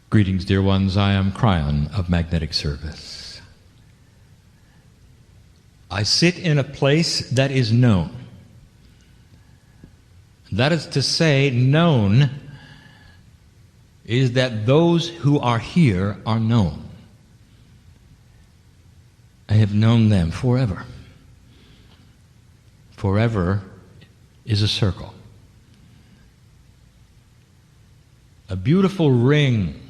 Greetings, dear ones. I am Kryon of Magnetic Service. I sit in a place that is known. That is to say, known is that those who are here are known. I have known them forever. Forever is a circle. A beautiful ring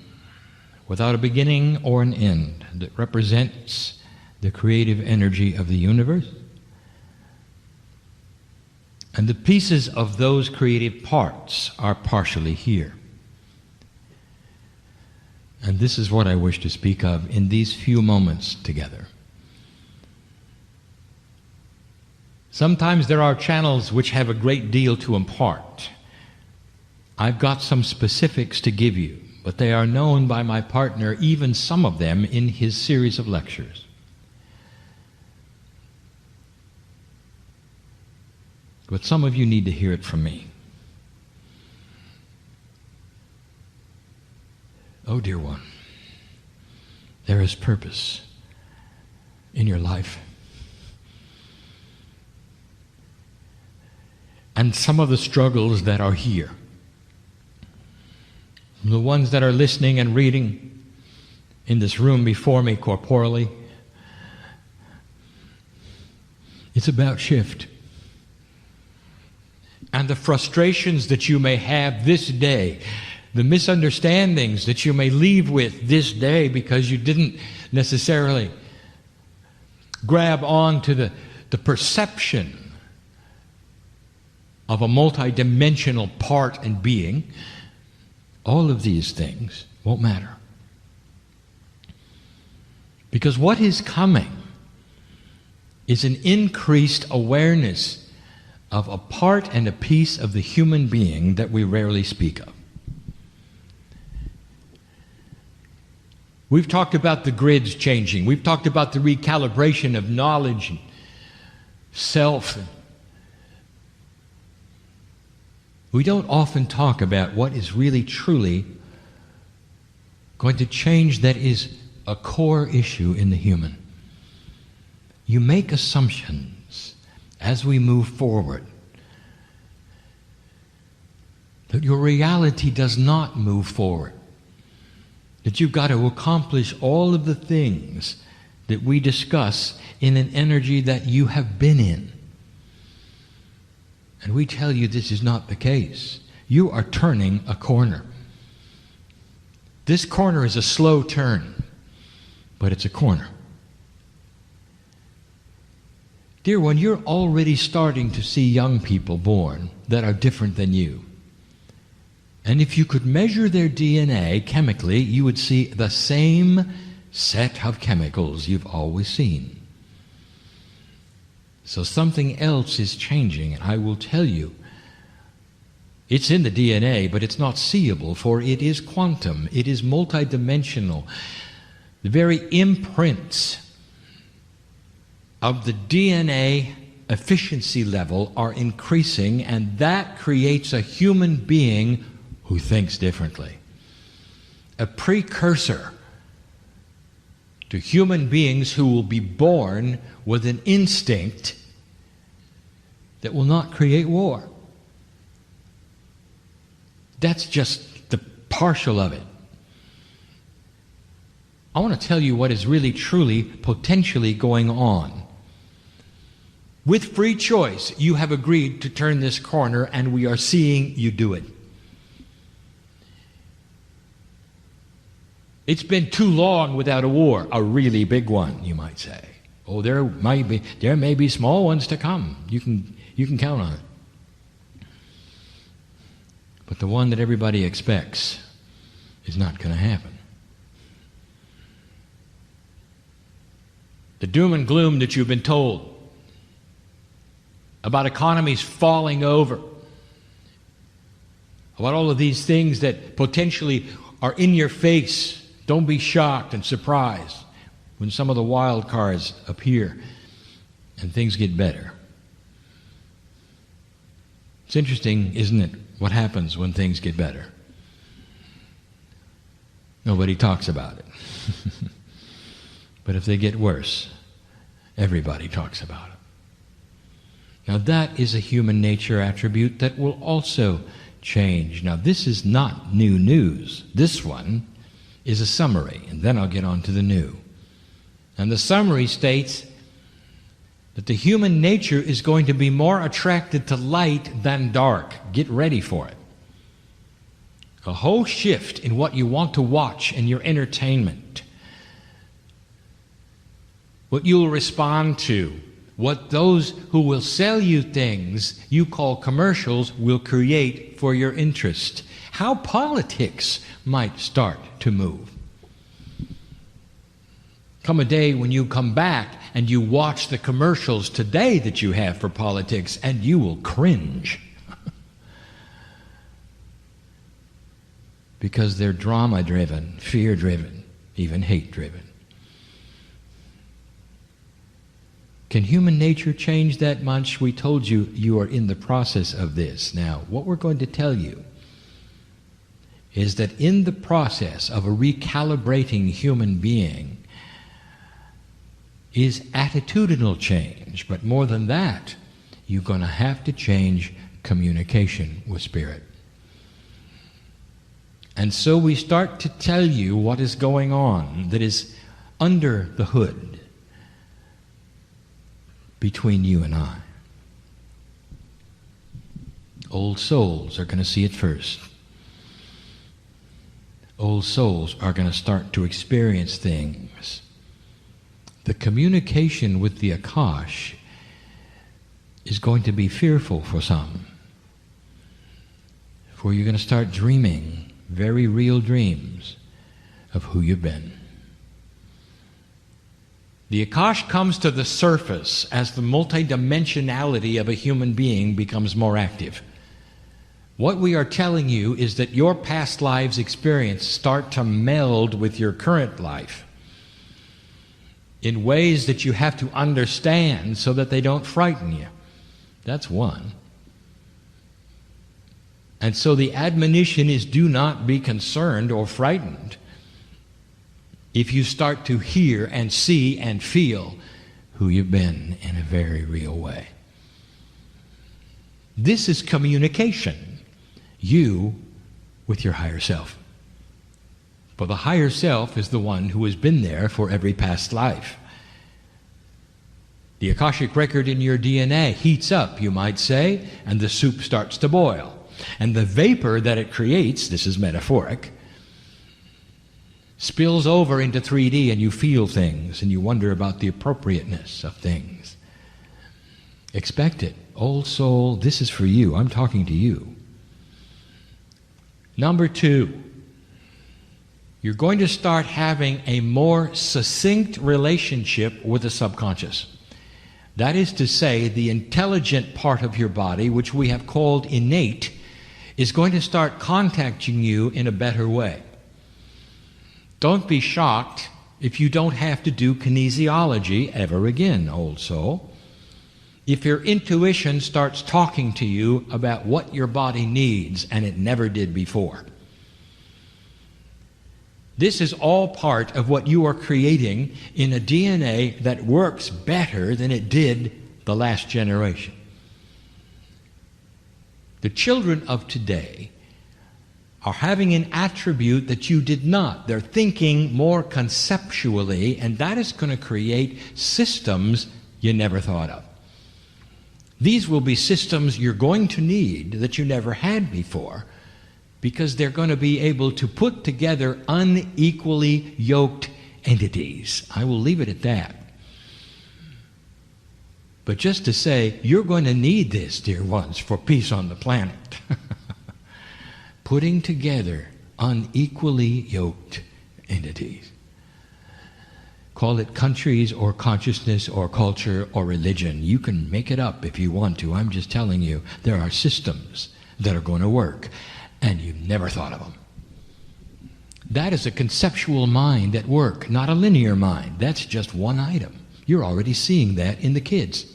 without a beginning or an end that represents the creative energy of the universe. And the pieces of those creative parts are partially here. And this is what I wish to speak of in these few moments together. Sometimes there are channels which have a great deal to impart. I've got some specifics to give you, but they are known by my partner, even some of them, in his series of lectures. But some of you need to hear it from me. Oh, dear one, there is purpose in your life. And some of the struggles that are here, the ones that are listening and reading in this room before me corporally, it's about shift. And the frustrations that you may have this day, the misunderstandings that you may leave with this day because you didn't necessarily grab on to the perception of a multidimensional part and being, all of these things won't matter. Because what is coming is an increased awareness of a part and a piece of the human being that we rarely speak of. We've talked about the grids changing. We've talked about the recalibration of knowledge and self. We don't often talk about what is really truly going to change that is a core issue in the human. You make assumptions as we move forward that your reality does not move forward, that you've got to accomplish all of the things that we discuss in an energy that you have been in. And we tell you this is not the case. You are turning a corner. This corner is a slow turn, but it's a corner. Dear one, you're already starting to see young people born that are different than you. And if you could measure their DNA chemically, you would see the same set of chemicals you've always seen. So something else is changing, and I will tell you, it's in the DNA, but it's not seeable, for it is quantum, it is multidimensional. The very imprints of the DNA efficiency level are increasing, and that creates a human being who thinks differently. A precursor to human beings who will be born with an instinct that will not create war. That's just the partial of it. I want to tell you what is really, truly, potentially going on. With free choice, you have agreed to turn this corner, and we are seeing you do it. It's been too long without a war, a really big one, you might say. Oh, there may be small ones to come. You can count on it. But the one that everybody expects is not going to happen. The doom and gloom that you've been told about economies falling over, about all of these things that potentially are in your face. Don't be shocked and surprised when some of the wild cards appear and things get better. It's interesting, isn't it, what happens when things get better? Nobody talks about it. But if they get worse, everybody talks about it. Now that is a human nature attribute that will also change. Now this is not new news. This one is a summary, and then I'll get on to the new. And the summary states that the human nature is going to be more attracted to light than dark. Get ready for it. A whole shift in what you want to watch in your entertainment. What you'll respond to. What those who will sell you things you call commercials will create for your interest. How politics might start to move. Come a day when you come back and you watch the commercials today that you have for politics, and you will cringe. Because they're drama-driven, fear-driven, even hate-driven. Can human nature change that much? We told you you are in the process of this. Now, what we're going to tell you is that in the process of a recalibrating human being is attitudinal change. But more than that, you're going to have to change communication with Spirit. And so we start to tell you what is going on that is under the hood between you and I. Old souls are going to see it first. Old souls are going to start to experience things. The communication with the Akash is going to be fearful for some. For you're going to start dreaming very real dreams of who you've been. The Akash comes to the surface as the multidimensionality of a human being becomes more active. What we are telling you is that your past lives' experience start to meld with your current life in ways that you have to understand so that they don't frighten you. That's one. And so the admonition is, do not be concerned or frightened if you start to hear and see and feel who you've been in a very real way. This is communication, you with your higher self. For the higher self is the one who has been there for every past life. The Akashic record in your DNA heats up, you might say, and the soup starts to boil. And the vapor that it creates, this is metaphoric, spills over into 3D, and you feel things and you wonder about the appropriateness of things. Expect it. Old soul, this is for you. I'm talking to you. Number 2, you're going to start having a more succinct relationship with the subconscious. That is to say, the intelligent part of your body, which we have called innate, is going to start contacting you in a better way. Don't be shocked if you don't have to do kinesiology ever again, old soul. If your intuition starts talking to you about what your body needs, and it never did before. This is all part of what you are creating in a DNA that works better than it did the last generation. The children of today are having an attribute that you did not. They're thinking more conceptually, and that is going to create systems you never thought of. These will be systems you're going to need that you never had before, because they're going to be able to put together unequally yoked entities. I will leave it at that. But just to say, you're going to need this, dear ones, for peace on the planet. Putting together unequally yoked entities. Call it countries or consciousness or culture or religion. You can make it up if you want to. I'm just telling you, there are systems that are going to work, and you've never thought of them. That is a conceptual mind at work, not a linear mind. That's just one item. You're already seeing that in the kids.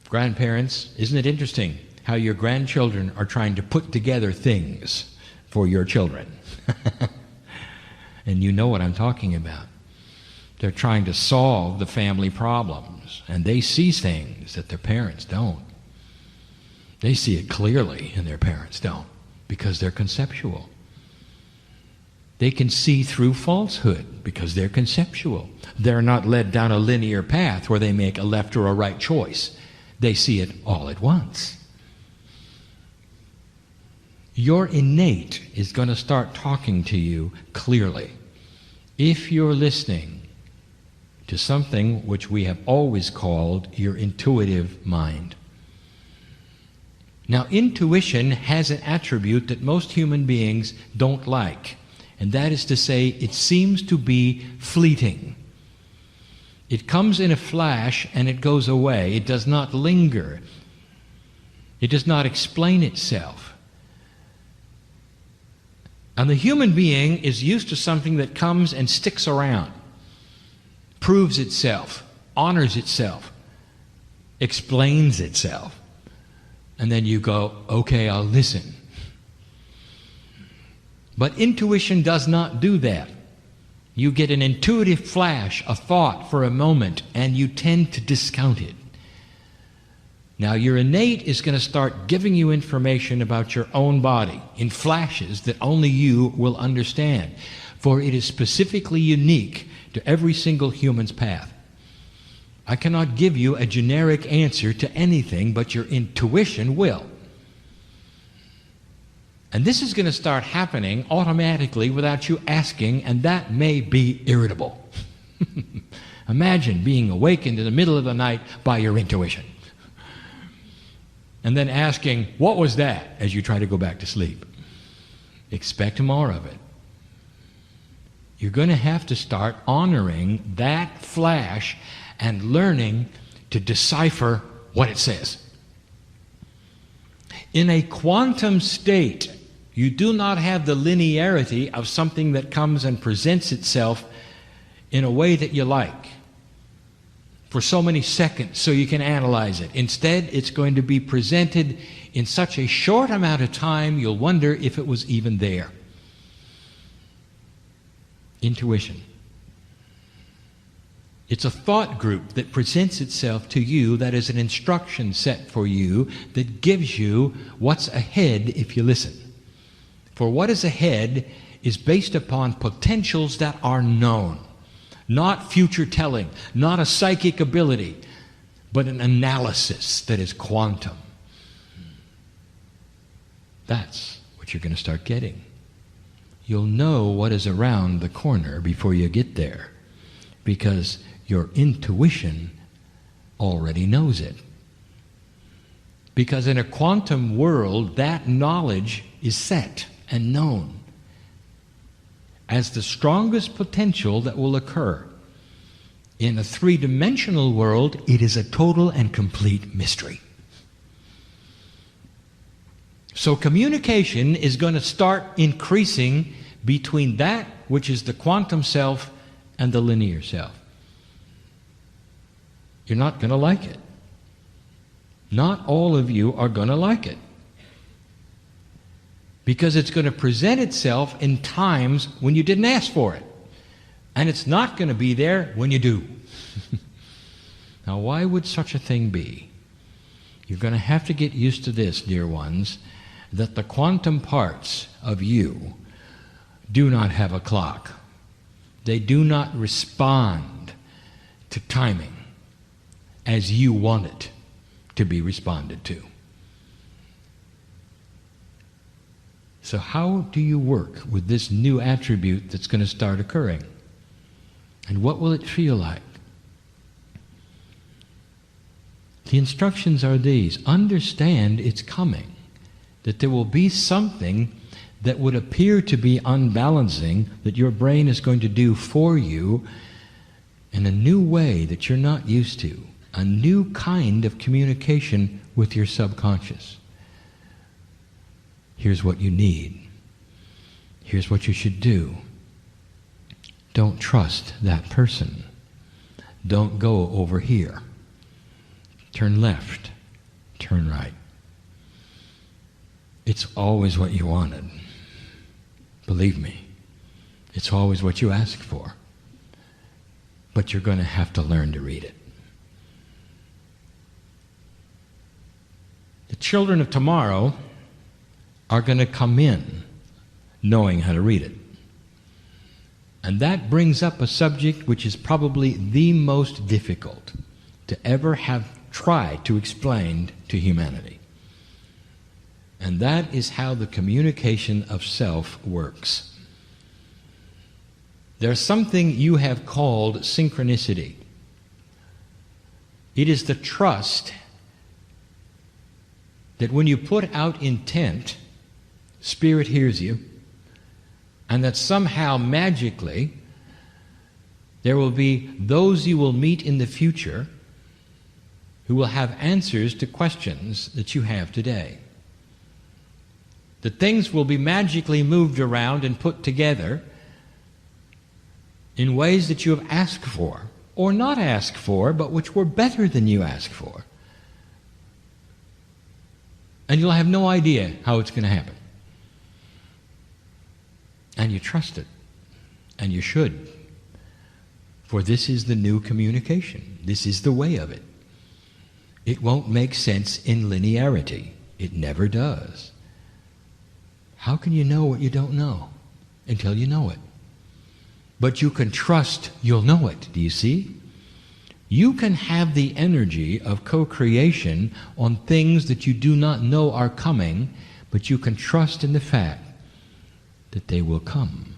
Grandparents, isn't it interesting how your grandchildren are trying to put together things for your children. And you know what I'm talking about. They're trying to solve the family problems, and they see things that their parents don't. They see it clearly, and their parents don't, because they're conceptual. They can see through falsehood because they're conceptual. They're not led down a linear path where they make a left or a right choice. They see it all at once. Your innate is going to start talking to you clearly. If you're listening to something which we have always called your intuitive mind. Now, intuition has an attribute that most human beings don't like, and that is to say, it seems to be fleeting. It comes in a flash and it goes away. It does not linger. It does not explain itself. And the human being is used to something that comes and sticks around, proves itself, honors itself, explains itself. And then you go, okay, I'll listen. But intuition does not do that. You get an intuitive flash, a thought for a moment, and you tend to discount it. Now, your innate is going to start giving you information about your own body in flashes that only you will understand, for it is specifically unique to every single human's path. I cannot give you a generic answer to anything, but your intuition will. And this is going to start happening automatically without you asking, and that may be irritable. Imagine being awakened in the middle of the night by your intuition. And then asking, what was that, as you try to go back to sleep? Expect more of it. You're going to have to start honoring that flash and learning to decipher what it says. In a quantum state, you do not have the linearity of something that comes and presents itself in a way that you like for so many seconds so you can analyze it. Instead, it's going to be presented in such a short amount of time you'll wonder if it was even there. Intuition. It's a thought group that presents itself to you that is an instruction set for you that gives you what's ahead if you listen. For what is ahead is based upon potentials that are known, not future telling, not a psychic ability, but an analysis that is quantum. That's what you're going to start getting. You'll know what is around the corner before you get there, because your intuition already knows it. Because in a quantum world, that knowledge is set and known as the strongest potential that will occur. In a three-dimensional world, it is a total and complete mystery. So communication is going to start increasing between that which is the quantum self and the linear self. You're not going to like it. Not all of you are going to like it. Because it's going to present itself in times when you didn't ask for it. And it's not going to be there when you do. Now, why would such a thing be? You're going to have to get used to this, dear ones, that the quantum parts of you do not have a clock. They do not respond to timing as you want it to be responded to. So how do you work with this new attribute that's going to start occurring? And what will it feel like? The instructions are these. Understand it's coming. That there will be something that would appear to be unbalancing that your brain is going to do for you in a new way that you're not used to. A new kind of communication with your subconscious. Here's what you need. Here's what you should do. Don't trust that person. Don't go over here. Turn left. Turn right. It's always what you wanted. Believe me, it's always what you ask for. But you're going to have to learn to read it. The children of tomorrow are going to come in knowing how to read it. And that brings up a subject which is probably the most difficult to ever have tried to explain to humanity. And that is how the communication of self works. There's something you have called synchronicity. It is the trust that when you put out intent, Spirit hears you, and that somehow magically there will be those you will meet in the future who will have answers to questions that you have today. That things will be magically moved around and put together in ways that you have asked for, or not asked for, but which were better than you asked for. And you'll have no idea how it's going to happen. And you trust it. And you should. For this is the new communication. This is the way of it. It won't make sense in linearity. It never does. How can you know what you don't know until you know it? But you can trust you'll know it. Do you see? You can have the energy of co-creation on things that you do not know are coming, but you can trust in the fact that they will come,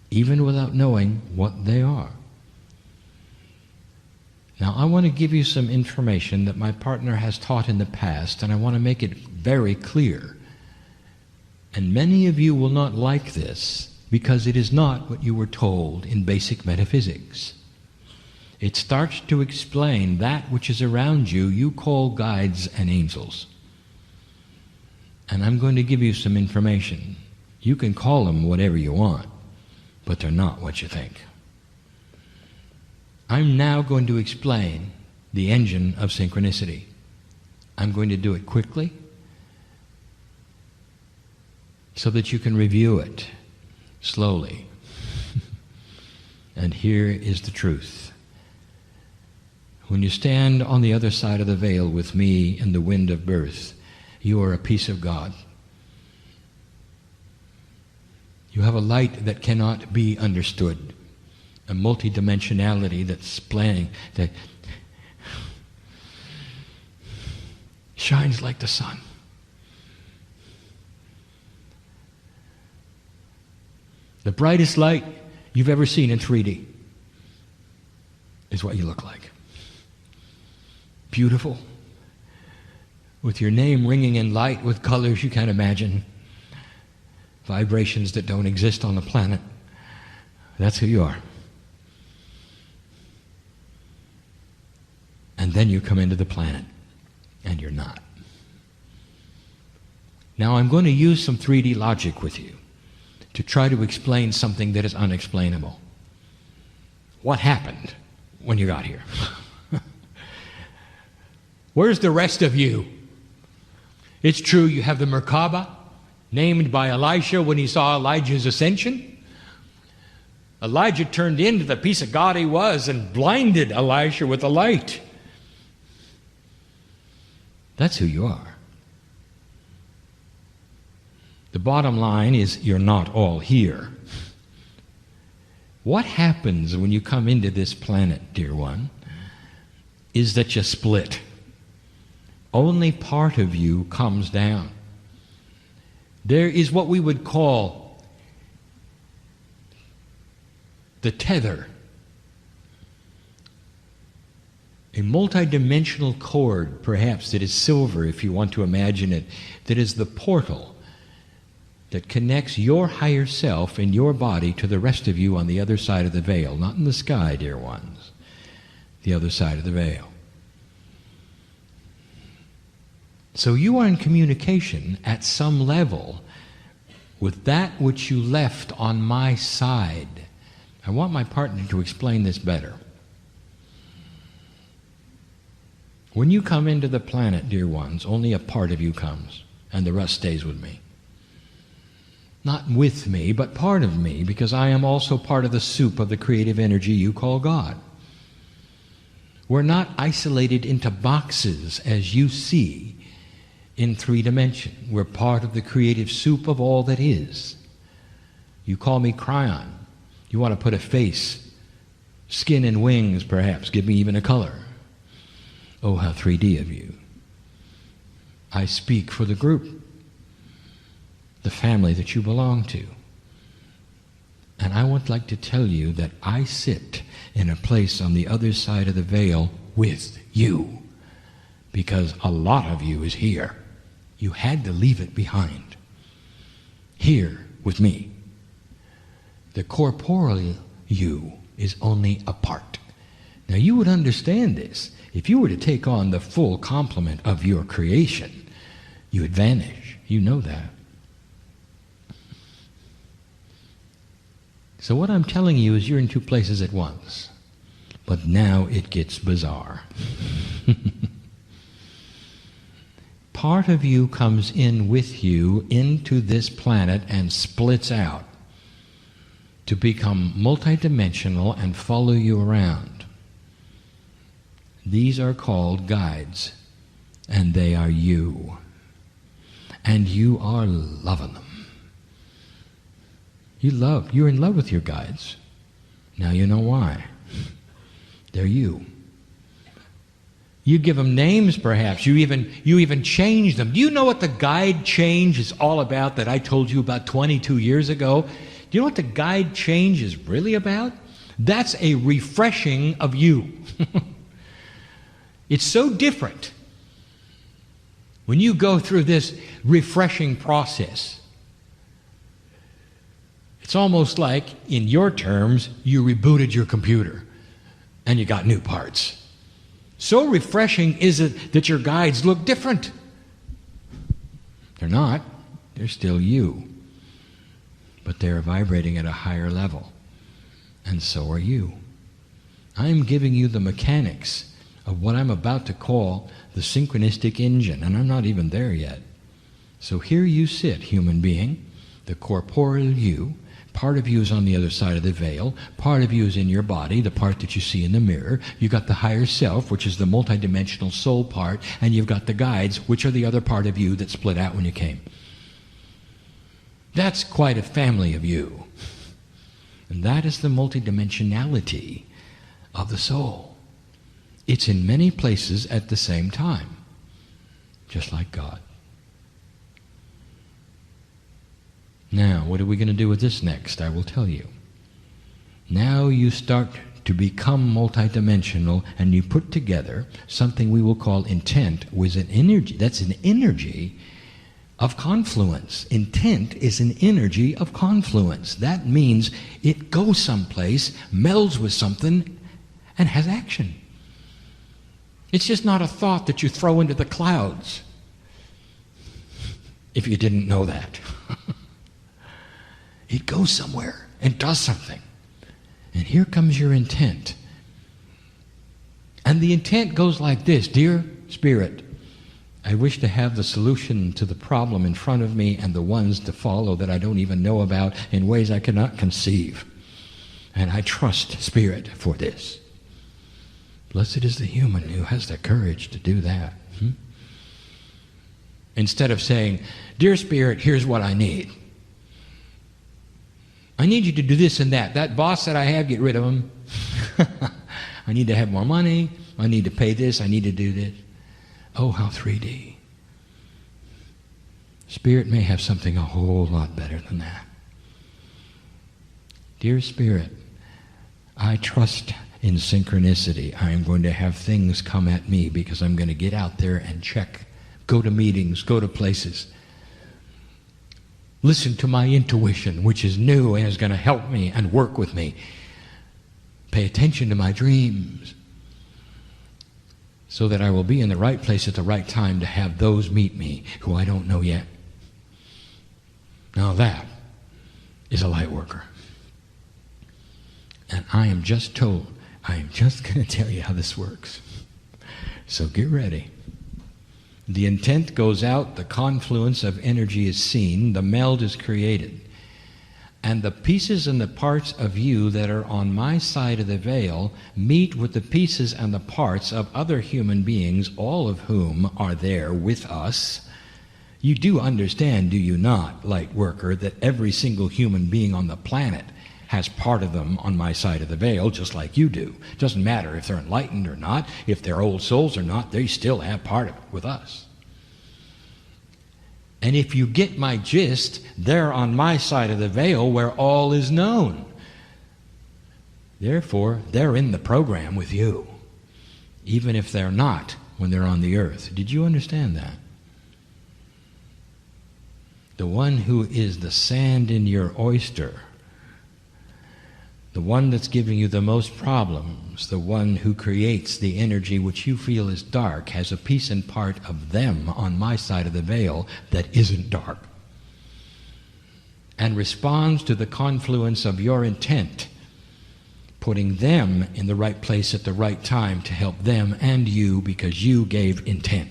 even without knowing what they are. Now, I want to give you some information that my partner has taught in the past, and I want to make it very clear. And many of you will not like this, because it is not what you were told in basic metaphysics. It starts to explain that which is around you, you call guides and angels. And I'm going to give you some information. You can call them whatever you want, but they're not what you think. I'm now going to explain the engine of synchronicity. I'm going to do it quickly so that you can review it slowly. And here is the truth. When you stand on the other side of the veil with me in the wind of birth, you are a piece of God. You have a light that cannot be understood, a multidimensionality that's playing, that shines like the sun. The brightest light you've ever seen in 3D is what you look like. Beautiful, with your name ringing in light with colors you can't imagine, vibrations that don't exist on the planet. That's who you are. And then you come into the planet, and you're not. Now I'm going to use some 3D logic with you to try to explain something that is unexplainable. What happened when you got here? Where's the rest of you? It's true you have the Merkaba, named by Elisha when he saw Elijah's ascension. Elijah turned into the piece of God he was and blinded Elisha with the light. That's who you are. The bottom line is you're not all here. What happens when you come into this planet, dear one, is that you split. Only part of you comes down. There is what we would call the tether, a multidimensional cord, perhaps, that is silver, if you want to imagine it, that is the portal that connects your higher self in your body to the rest of you on the other side of the veil. Not in the sky, dear ones. The other side of the veil. So you are in communication at some level with that which you left on my side. I want my partner to explain this better. When you come into the planet, dear ones, only a part of you comes, and the rest stays with me. Not with me, but part of me, because I am also part of the soup of the creative energy you call God. We're not isolated into boxes as you see in 3 dimension. We're part of the creative soup of all that is. You call me Kryon. You want to put a face, skin and wings perhaps, give me even a color. Oh, how 3D of you. I speak for the group, the family that you belong to. And I would like to tell you that I sit in a place on the other side of the veil with you, because a lot of you is here. You had to leave it behind. Here with me. The corporeal you is only a part. Now you would understand this. If you were to take on the full complement of your creation, you would vanish. You know that. So what I'm telling you is you're in 2 places at once. But now it gets bizarre. Part of you comes in with you into this planet and splits out to become multidimensional and follow you around. These are called guides, and they are you. And you are loving them. You're in love with your guides. Now you know why. They're you. You give them names perhaps. You even change them. Do you know what the guide change is all about that I told you about 22 years ago? Do you know what the guide change is really about? That's a refreshing of you. It's so different when you go through this refreshing process. It's almost like, in your terms, you rebooted your computer and you got new parts. So refreshing is it that your guides look different. They're not. They're still you. But they're vibrating at a higher level. And so are you. I'm giving you the mechanics of what I'm about to call the synchronistic engine, and I'm not even there yet. So here you sit, human being, the corporeal you. Part of you is on the other side of the veil. Part of you is in your body, the part that you see in the mirror. You've got the higher self, which is the multidimensional soul part, and you've got the guides, which are the other part of you that split out when you came. That's quite a family of you. And that is the multidimensionality of the soul. It's in many places at the same time, just like God. Now, what are we going to do with this next? I will tell you. Now you start to become multidimensional, and you put together something we will call intent with an energy. That's an energy of confluence. Intent is an energy of confluence. That means it goes someplace, melds with something, and has action. It's just not a thought that you throw into the clouds, if you didn't know that. It goes somewhere and does something. And here comes your intent. And the intent goes like this: Dear Spirit, I wish to have the solution to the problem in front of me and the ones to follow that I don't even know about in ways I cannot conceive. And I trust Spirit for this. Blessed is the human who has the courage to do that. Instead of saying, Dear Spirit, here's what I need. I need you to do this and that. That boss that I have, get rid of him. I need to have more money. I need to pay this. I need to do this. Oh, how 3D. Spirit may have something a whole lot better than that. Dear Spirit, I trust in synchronicity. I am going to have things come at me because I'm going to get out there and check, go to meetings, go to places. Listen to my intuition, which is new and is going to help me and work with me. Pay attention to my dreams so that I will be in the right place at the right time to have those meet me who I don't know yet. Now that is a light worker. And I am just going to tell you how this works. So get ready. The intent goes out, the confluence of energy is seen, the meld is created. And the pieces and the parts of you that are on my side of the veil meet with the pieces and the parts of other human beings, all of whom are there with us. You do understand, do you not, light worker, that every single human being on the planet has part of them on my side of the veil, just like you do. It doesn't matter if they're enlightened or not, if they're old souls or not, they still have part of it with us. And if you get my gist, they're on my side of the veil where all is known. Therefore, they're in the program with you, even if they're not when they're on the earth. Did you understand that? The one who is the sand in your oyster, the one that's giving you the most problems, the one who creates the energy which you feel is dark, has a piece and part of them on my side of the veil that isn't dark, and responds to the confluence of your intent, putting them in the right place at the right time to help them and you because you gave intent.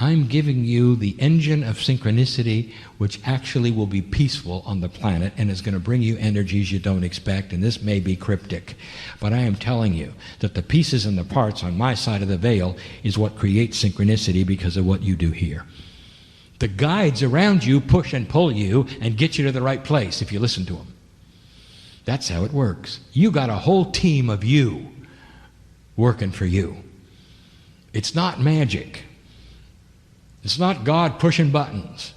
I'm giving you the engine of synchronicity which actually will be peaceful on the planet and is going to bring you energies you don't expect, and this may be cryptic, but I am telling you that the pieces and the parts on my side of the veil is what creates synchronicity because of what you do here. The guides around you push and pull you and get you to the right place if you listen to them. That's how it works. You got a whole team of you working for you. It's not magic. It's not God pushing buttons.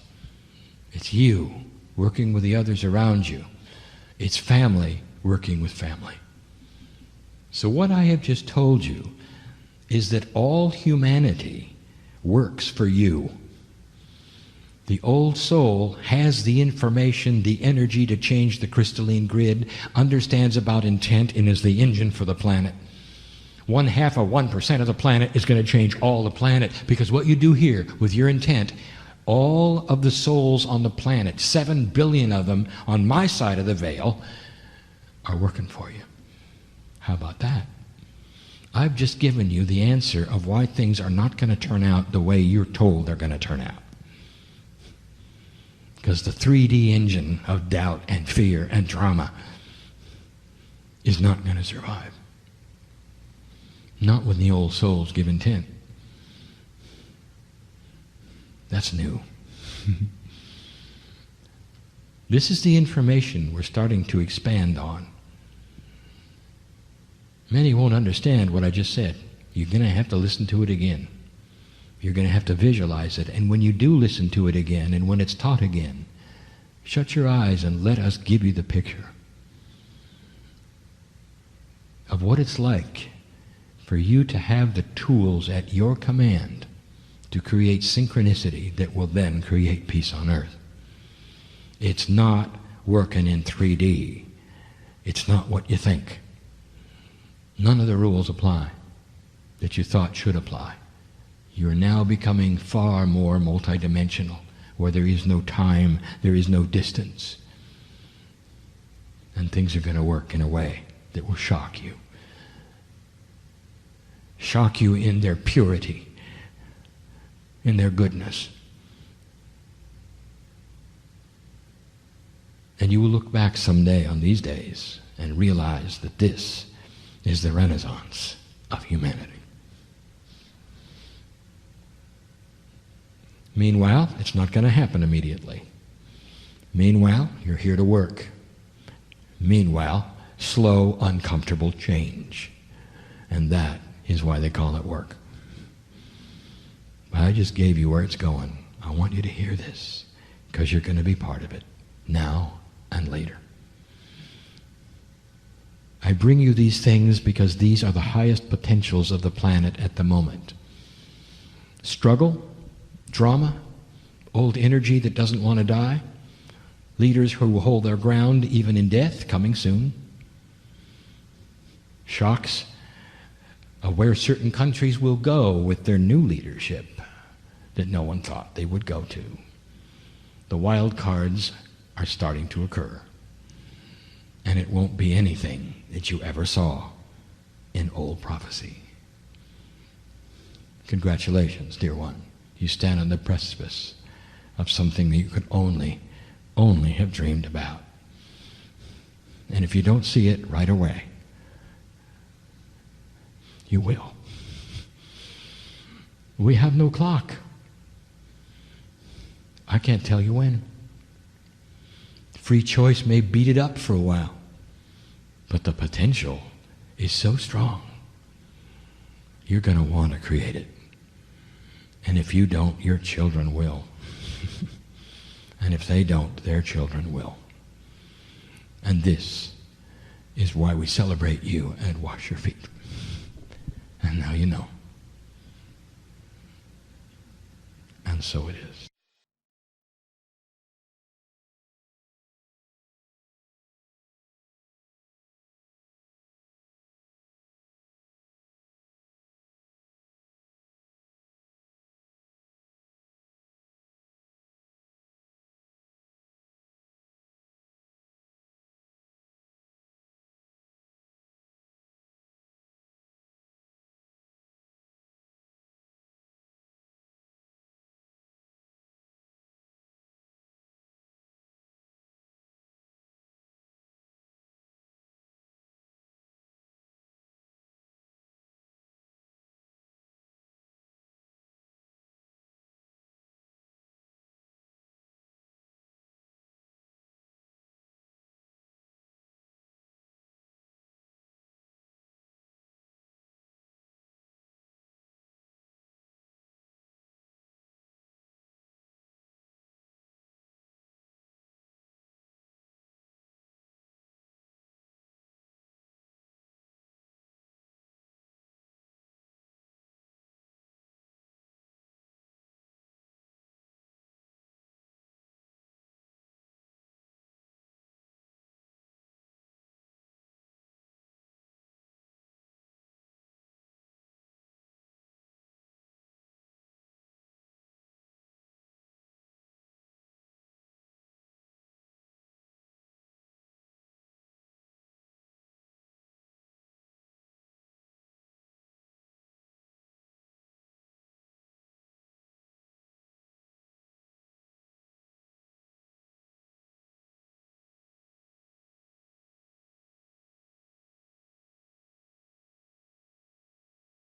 It's you working with the others around you. It's family working with family. So what I have just told you is that all humanity works for you. The old soul has the information, the energy to change the crystalline grid, understands about intent, and is the engine for the planet. 1/2 of 1% of the planet is going to change all the planet, because what you do here with your intent, all of the souls on the planet, 7 billion of them on my side of the veil, are working for you. How about that? I've just given you the answer of why things are not going to turn out the way you're told they're going to turn out. Because the 3D engine of doubt and fear and drama is not going to survive. Not when the old souls give intent. That's new. This is the information we're starting to expand on. Many won't understand what I just said. You're going to have to listen to it again. You're going to have to visualize it. And when you do listen to it again, and when it's taught again, shut your eyes and let us give you the picture of what it's like for you to have the tools at your command to create synchronicity that will then create peace on earth. It's not working in 3D. It's not what you think. None of the rules apply that you thought should apply. You are now becoming far more multidimensional, where there is no time, there is no distance. And things are going to work in a way that will shock you. Shock you in their purity, in their goodness. And you will look back someday on these days and realize that this is the renaissance of humanity. Meanwhile, it's not going to happen immediately. Meanwhile, you're here to work. Meanwhile, slow, uncomfortable change. And that is why they call it work. But I just gave you where it's going. I want you to hear this, because you're going to be part of it, now and later. I bring you these things because these are the highest potentials of the planet at the moment. Struggle, drama, old energy that doesn't want to die, leaders who will hold their ground even in death, coming soon. Shocks of where certain countries will go with their new leadership that no one thought they would go to. The wild cards are starting to occur. And it won't be anything that you ever saw in old prophecy. Congratulations, dear one. You stand on the precipice of something that you could only have dreamed about. And if you don't see it right away, you will. We have no clock. I can't tell you when. Free choice may beat it up for a while, but the potential is so strong. You're going to want to create it. And if you don't, your children will. And if they don't, their children will. And this is why we celebrate you and wash your feet. And now you know. And so it is.